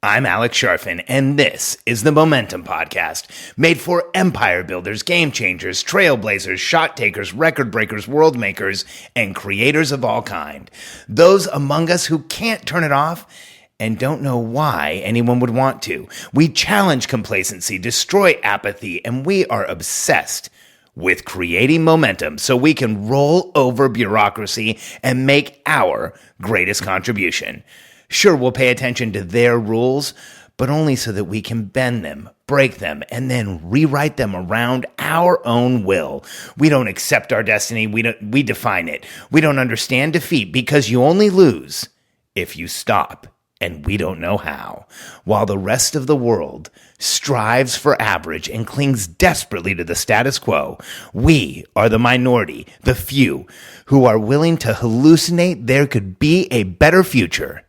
I'm Alex Sharfin, and this is the Momentum Podcast, made for empire builders, game changers, trailblazers, shot takers, record breakers, world makers, and creators of all kind. Those among us who can't turn it off and don't know why anyone would want to. We challenge complacency, destroy apathy, and we are obsessed with creating momentum so we can roll over bureaucracy and make our greatest contribution. Sure, we'll pay attention to their rules, but only so that we can bend them, break them, and then rewrite them around our own will. We don't accept our destiny, we define it. We don't understand defeat because you only lose if you stop, and we don't know how. While the rest of the world strives for average and clings desperately to the status quo, we are the minority, the few, who are willing to hallucinate there could be a better future.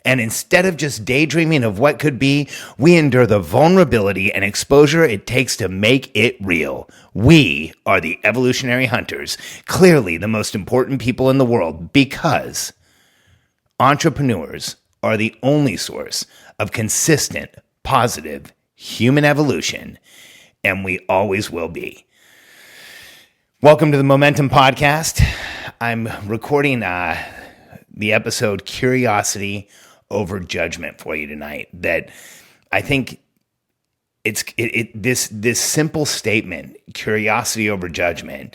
And instead of just daydreaming of what could be, we endure the vulnerability and exposure it takes to make it real. We are the evolutionary hunters, clearly the most important people in the world, because entrepreneurs are the only source of consistent, positive human evolution, and we always will be. Welcome to the Momentum Podcast. I'm recording the episode Curiosity over Judgment for you tonight. That I think this simple statement, curiosity over judgment.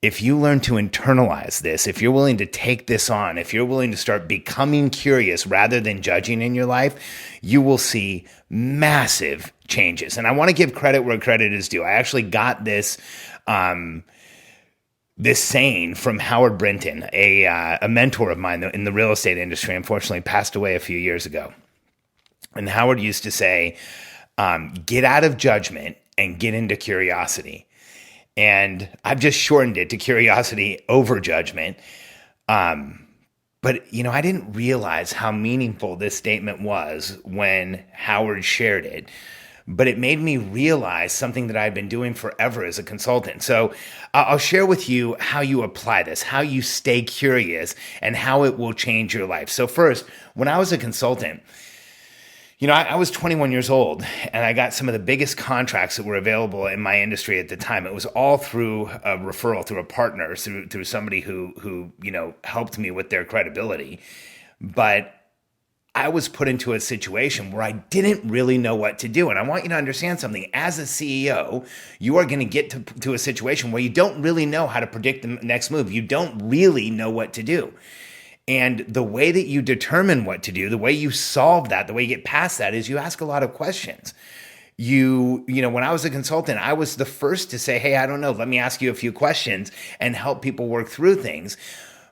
If you learn to internalize this, if you're willing to take this on, if you're willing to start becoming curious rather than judging in your life, you will see massive changes. And I want to give credit where credit is due. I actually got this saying from Howard Brinton, a mentor of mine in the real estate industry, unfortunately passed away a few years ago. And Howard used to say, get out of judgment and get into curiosity. And I've just shortened it to curiosity over judgment. But, I didn't realize how meaningful this statement was when Howard shared it. But it made me realize something that I've been doing forever as a consultant. So I'll share with you how you apply this, how you stay curious, and how it will change your life. So first, when I was a consultant, I was 21 years old, and I got some of the biggest contracts that were available in my industry at the time. It was all through a referral, through a partner, through somebody who helped me with their credibility. But I was put into a situation where I didn't really know what to do. And I want you to understand something. As a CEO, you are going to get to a situation where you don't really know how to predict the next move. You don't really know what to do. And the way that you determine what to do, the way you solve that, the way you get past that is you ask a lot of questions. When I was a consultant, I was the first to say, hey, I don't know, let me ask you a few questions and help people work through things.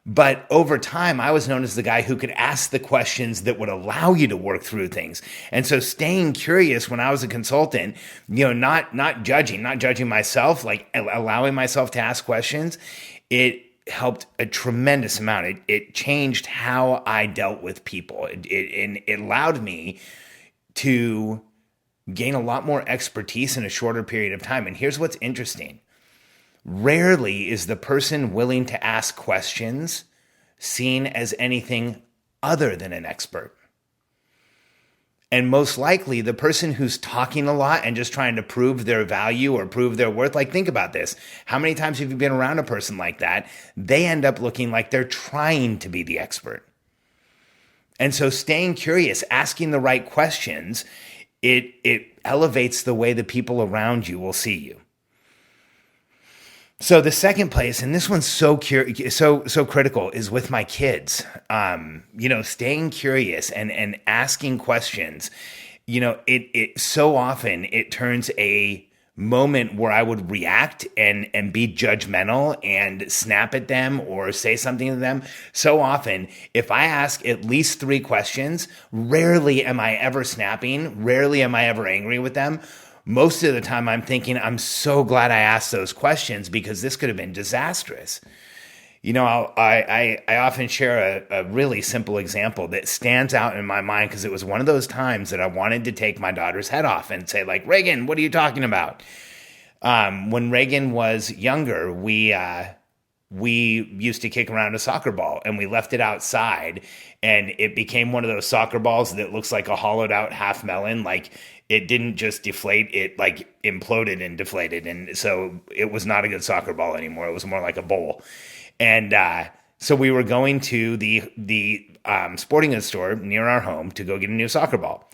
But over time, I was known as the guy who could ask the questions that would allow you to work through things. And so staying curious when I was a consultant, not judging myself, like allowing myself to ask questions, it helped a tremendous amount. It changed how I dealt with people. It allowed me to gain a lot more expertise in a shorter period of time. And here's what's interesting. Rarely is the person willing to ask questions seen as anything other than an expert. And most likely, the person who's talking a lot and just trying to prove their value or prove their worth, like think about this. How many times have you been around a person like that? They end up looking like they're trying to be the expert. And so staying curious, asking the right questions, it elevates the way the people around you will see you. So the second place, and this one's so critical, is with my kids. Staying curious and asking questions. It so often it turns a moment where I would react and be judgmental and snap at them or say something to them. So often, if I ask at least 3 questions, rarely am I ever snapping. Rarely am I ever angry with them. Most of the time I'm thinking, I'm so glad I asked those questions because this could have been disastrous. I often share a really simple example that stands out in my mind because it was one of those times that I wanted to take my daughter's head off and say, like, Reagan, what are you talking about? When Reagan was younger, we we used to kick around a soccer ball, and we left it outside, and it became one of those soccer balls that looks like a hollowed out half melon. Like, it didn't just deflate, it like imploded and deflated. And so it was not a good soccer ball anymore. It was more like a bowl. And so we were going to the sporting goods store near our home to go get a new soccer ball.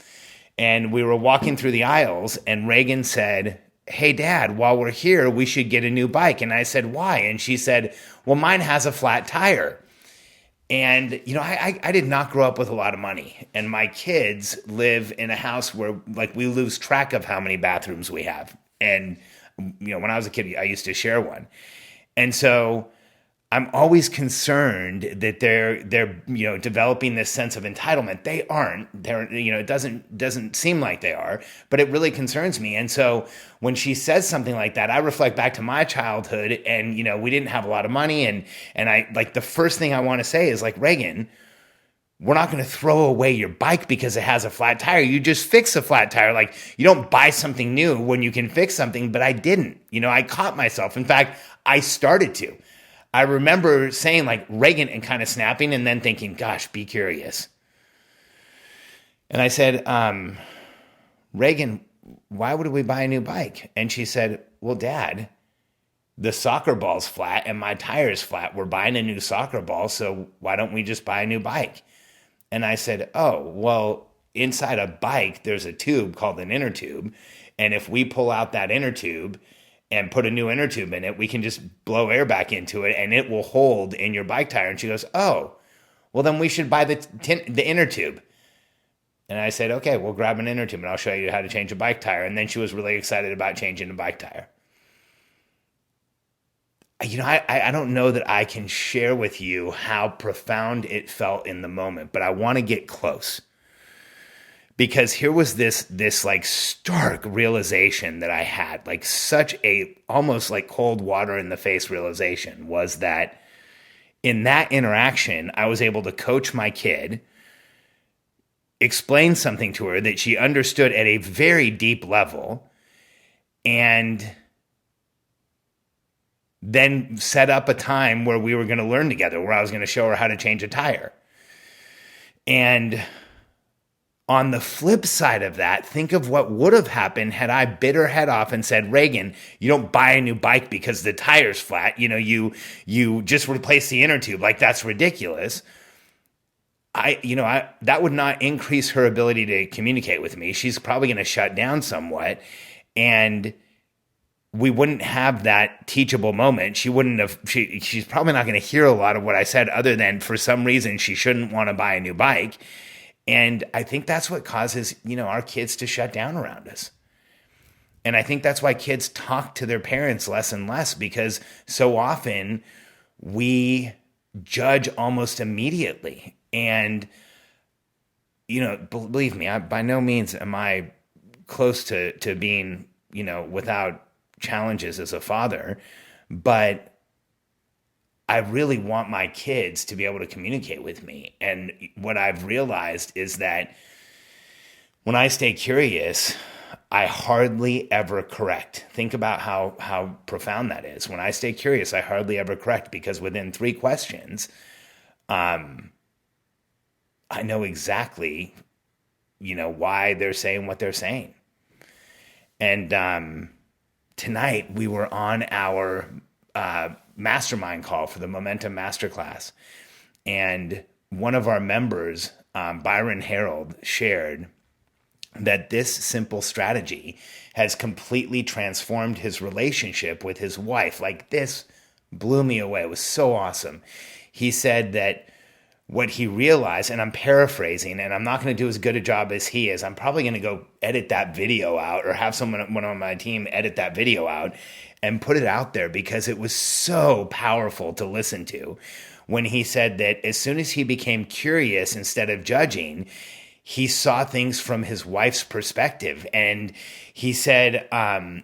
And we were walking through the aisles, and Reagan said, "Hey, Dad, while we're here, we should get a new bike." And I said, "Why?" And she said, "Well, mine has a flat tire." And, I did not grow up with a lot of money. And my kids live in a house where, like, we lose track of how many bathrooms we have. And, when I was a kid, I used to share one. And so I'm always concerned that they're developing this sense of entitlement. They aren't. It doesn't seem like they are, but it really concerns me. And so when she says something like that, I reflect back to my childhood, and we didn't have a lot of money, and I, like, the first thing I want to say is, like, Reagan, we're not going to throw away your bike because it has a flat tire. You just fix a flat tire. Like, you don't buy something new when you can fix something. But I didn't. I caught myself. In fact, I started to. I remember saying, like, Reagan, and kind of snapping, and then thinking, gosh, be curious. And I said, Reagan, why would we buy a new bike? And she said, well, Dad, the soccer ball's flat and my tire's flat. We're buying a new soccer ball, so why don't we just buy a new bike? And I said, oh, well, inside a bike, there's a tube called an inner tube. And if we pull out that inner tube and put a new inner tube in it, we can just blow air back into it, and it will hold in your bike tire. And she goes, oh, well, then we should buy the inner tube. And I said, okay, we'll grab an inner tube, and I'll show you how to change a bike tire. And then she was really excited about changing a bike tire. I don't know that I can share with you how profound it felt in the moment, but I want to get close. Because here was this like stark realization that I had, like such a almost like cold water in the face realization, was that in that interaction, I was able to coach my kid, explain something to her that she understood at a very deep level, and then set up a time where we were going to learn together, where I was going to show her how to change a tire. And on the flip side of that, think of what would have happened had I bit her head off and said, Reagan, you don't buy a new bike because the tire's flat. You just replace the inner tube. Like, that's ridiculous. That would not increase her ability to communicate with me. She's probably going to shut down somewhat, and we wouldn't have that teachable moment. She's probably not going to hear a lot of what I said, other than for some reason she shouldn't want to buy a new bike. And I think that's what causes, our kids to shut down around us. And I think that's why kids talk to their parents less and less, because so often we judge almost immediately. And, believe me, by no means am I close to being, without challenges as a father, but I really want my kids to be able to communicate with me. And what I've realized is that when I stay curious, I hardly ever correct. Think about how profound that is. When I stay curious, I hardly ever correct, because within 3 questions, I know exactly, why they're saying what they're saying. And tonight we were on our mastermind call for the Momentum Masterclass. And one of our members, Byron Harold, shared that this simple strategy has completely transformed his relationship with his wife. Like, this blew me away. It was so awesome. He said that what he realized, and I'm paraphrasing, and I'm not going to do as good a job as he is. I'm probably going to go edit that video out, or have one on my team edit that video out and put it out there, because it was so powerful to listen to. When he said that as soon as he became curious instead of judging, he saw things from his wife's perspective. And he said,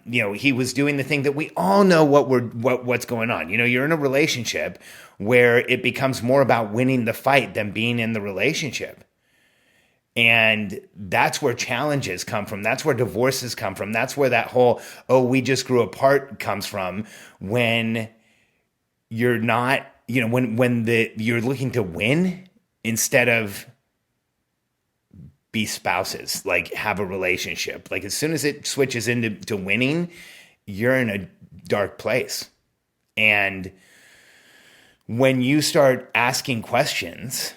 he was doing the thing that we all know what's going on. You're in a relationship where it becomes more about winning the fight than being in the relationship. And that's where challenges come from. That's where divorces come from. That's where that whole, we just grew apart comes from, when you're not, you're looking to win instead of be spouses, like have a relationship. Like as soon as it switches into winning, you're in a dark place. And when you start asking questions,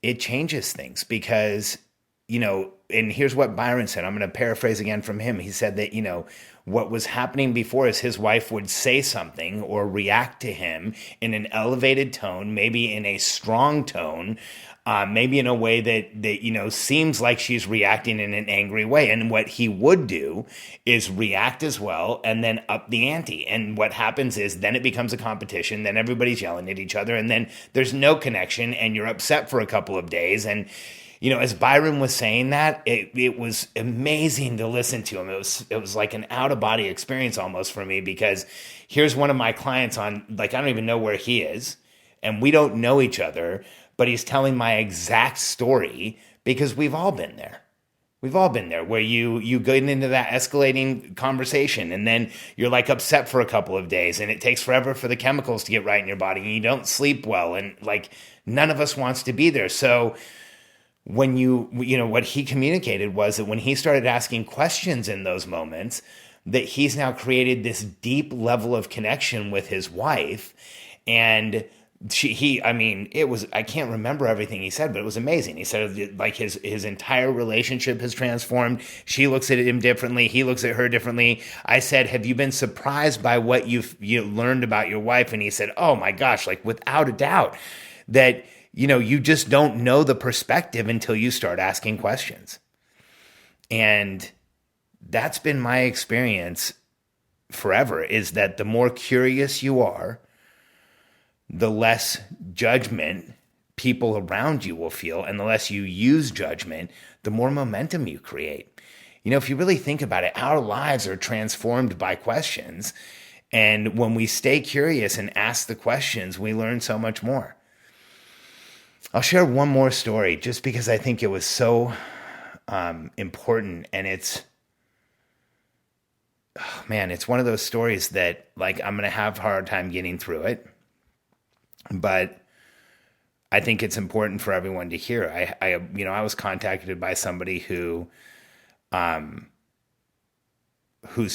it changes things because, and here's what Byron said. I'm going to paraphrase again from him. He said that, what was happening before is his wife would say something or react to him in an elevated tone, maybe in a strong tone, maybe in a way that seems like she's reacting in an angry way. And what he would do is react as well and then up the ante. And what happens is then it becomes a competition. Then everybody's yelling at each other and then there's no connection and you're upset for a couple of days. And as Byron was saying that, it was amazing to listen to him. It was like an out-of-body experience almost for me because here's one of my clients on, like, I don't even know where he is, and we don't know each other, but he's telling my exact story because we've all been there. We've all been there where you get into that escalating conversation and then you're like upset for a couple of days and it takes forever for the chemicals to get right in your body and you don't sleep well and like none of us wants to be there. So when what he communicated was that when he started asking questions in those moments, that he's now created this deep level of connection with his wife. And I can't remember everything he said, but it was amazing. He said like his entire relationship has transformed. She looks at him differently. He looks at her differently. I said, have you been surprised by what you learned about your wife? And he said, oh my gosh, like without a doubt that, you just don't know the perspective until you start asking questions. And that's been my experience forever, is that the more curious you are, the less judgment people around you will feel. And the less you use judgment, the more momentum you create. If you really think about it, our lives are transformed by questions. And when we stay curious and ask the questions, we learn so much more. I'll share one more story just because I think it was so important. And it's one of those stories that like I'm going to have a hard time getting through it. But I think it's important for everyone to hear. I was contacted by somebody whose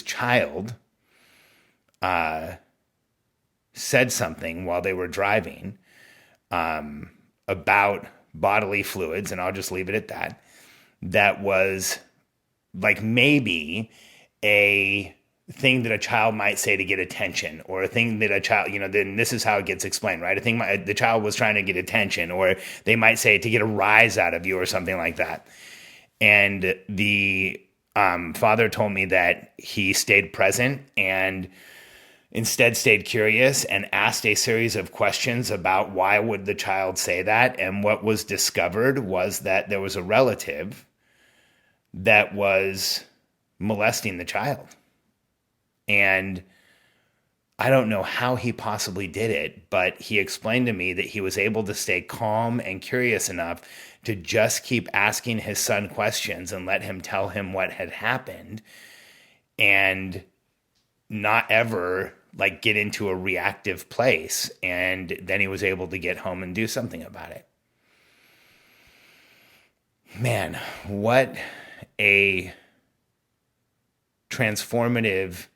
child said something while they were driving about bodily fluids, and I'll just leave it at that. That was like maybe a thing that a child might say to get attention, or a thing that a child, then this is how it gets explained, right? I think the child was trying to get attention, or they might say to get a rise out of you or something like that. And the father told me that he stayed present and instead stayed curious and asked a series of questions about why would the child say that. And what was discovered was that there was a relative that was molesting the child. And I don't know how he possibly did it, but he explained to me that he was able to stay calm and curious enough to just keep asking his son questions and let him tell him what had happened and not ever like get into a reactive place. And then he was able to get home and do something about it. Man, what a transformative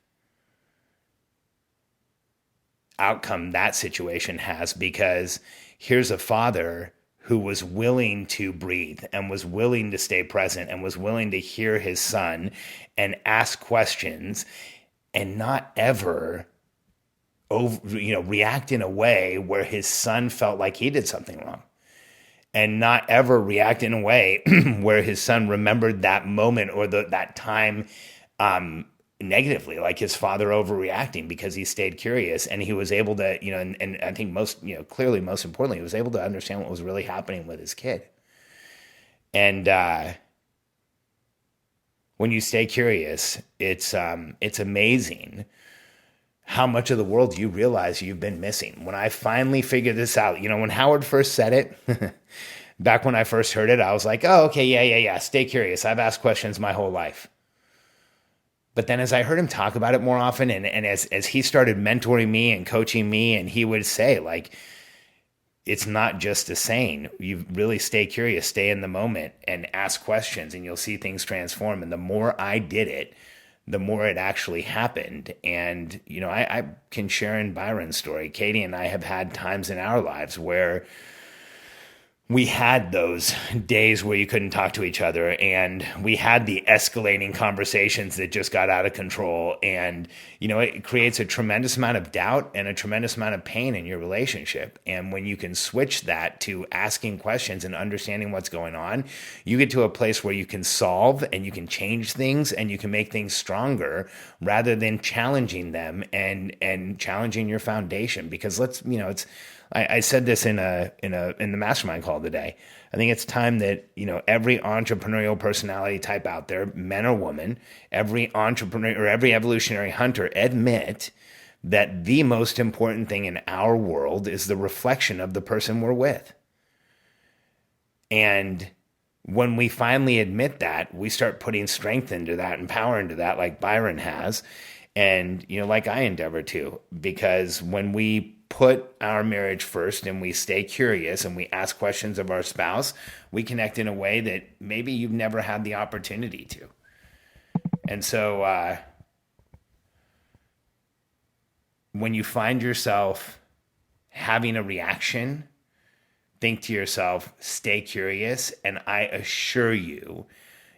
outcome that situation has, because here's a father who was willing to breathe and was willing to stay present and was willing to hear his son and ask questions and not ever react in a way where his son felt like he did something wrong, and not ever react in a way where his son remembered that moment or that time negatively, like his father overreacting, because he stayed curious and he was able to, and I think most importantly, he was able to understand what was really happening with his kid. And when you stay curious, it's amazing how much of the world you realize you've been missing. When I finally figured this out, when Howard first said it, back when I first heard it, I was like, oh, okay, yeah, stay curious. I've asked questions my whole life. But then as I heard him talk about it more often, and as he started mentoring me and coaching me, and he would say, like, it's not just a saying. You really stay curious, stay in the moment, and ask questions, and you'll see things transform. And the more I did it, the more it actually happened. And, I can share in Byron's story. Cadey and I have had times in our lives where we had those days where you couldn't talk to each other, and we had the escalating conversations that just got out of control. And, it creates a tremendous amount of doubt and a tremendous amount of pain in your relationship. And when you can switch that to asking questions and understanding what's going on, you get to a place where you can solve and you can change things and you can make things stronger rather than challenging them and challenging your foundation. Because I said this in the mastermind call today. I think it's time that, every entrepreneurial personality type out there, men or women, every entrepreneur or every evolutionary hunter admit that the most important thing in our world is the reflection of the person we're with. And when we finally admit that, we start putting strength into that and power into that, like Byron has, and, like I endeavor to, because when we put our marriage first and we stay curious and we ask questions of our spouse, we connect in a way that maybe you've never had the opportunity to. And so when you find yourself having a reaction, think to yourself, stay curious, and I assure you,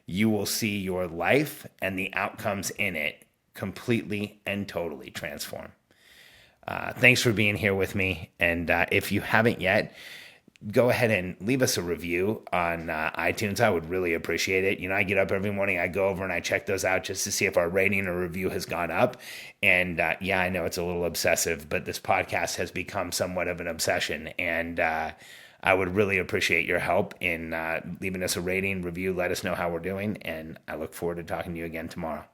you will see your life and the outcomes in it completely and totally transform. Thanks for being here with me. And if you haven't yet, go ahead and leave us a review on iTunes. I would really appreciate it. I get up every morning, I go over and I check those out just to see if our rating or review has gone up. And I know it's a little obsessive, but this podcast has become somewhat of an obsession. And I would really appreciate your help in leaving us a rating, review, let us know how we're doing. And I look forward to talking to you again tomorrow.